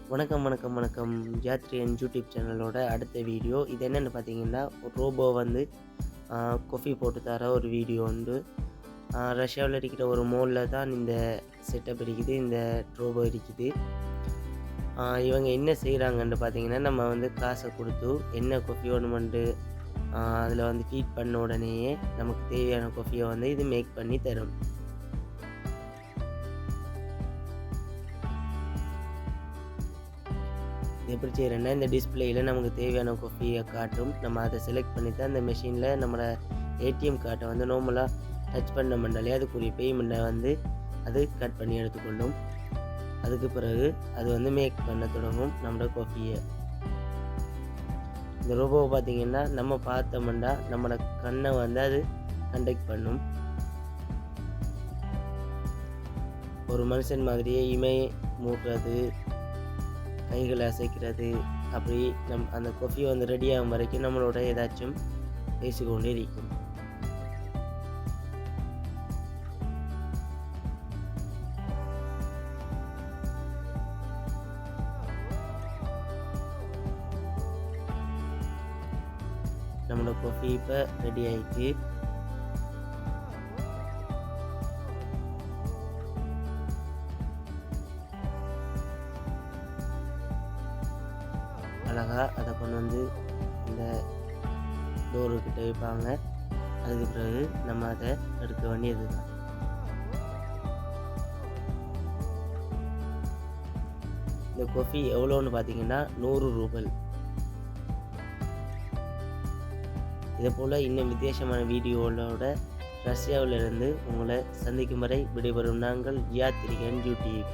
வணக்கம். ஜாத்ரியன் யூடியூப் சேனலோட அடுத்த வீடியோ. இது என்னென்னு பார்த்தீங்கன்னா, ஒரு ரோபோ வந்து காஃபி போட்டு தர ஒரு வீடியோ உண்டு. ரஷ்யாவில் இருக்கிற ஒரு மாலில் தான் இந்த செட்டப் இருக்குது, இந்த ரோபோ இருக்குது. இவங்க என்ன செய்கிறாங்கன்னு பார்த்தீங்கன்னா, நம்ம வந்து காசை கொடுத்து என்ன காஃபி வேணுமெண்டு அதில் வந்து ஃபீட் பண்ண உடனேயே நமக்கு தேவையான காஃபியை வந்து இது மேக் பண்ணி தரும். எப்படி செய்கிறேன்னா, இந்த டிஸ்பிளேயில் நமக்கு தேவையான காஃபியை காட்டும். நம்ம அதை செலக்ட் பண்ணி தான் அந்த மெஷினில் நம்மளோட ஏடிஎம் கார்டை வந்து நார்மலாக டச் பண்ண மண்டாலே அதுக்குரிய பேமெண்ட்டை வந்து அது கட் பண்ணி எடுத்துக்கொள்ளும். அதுக்கு பிறகு அது வந்து மேக் பண்ண தொடங்கும் நம்மளோட காஃபியை. இந்த ரோபோவை பார்த்திங்கன்னா, நம்ம பார்த்தோம்னா நம்மளோட கண்ணை வந்து அது கண்டக்ட் பண்ணும். ஒரு மனுஷன் மாதிரியே இமை மூடுறது, கைகளை அசைக்கிறது, அப்படி அந்த காஃபியை வந்து ரெடி ஆகும் வரைக்கும் நம்மளோட ஏதாச்சும் பேசிக்கொண்டே இருக்கும். நம்மளோட காஃபி இப்போ ரெடி ஆயிடுச்சு. அழகாக அதை கொண்டு வந்து இந்த டோருக்கிட்ட வைப்பாங்க. அதுக்கு பிறகு நம்ம அதை எடுக்க வேண்டியது தான். இந்த காஃபி எவ்வளோன்னு பார்த்தீங்கன்னா 100 ரூபாய். இதே போல் இன்னும் வித்தியாசமான வீடியோவோட ரஷ்யாவிலிருந்து உங்களை சந்திக்கும் வரை விடைபெறும் நாங்கள் ஜாத்ரியன் யூடியூப்.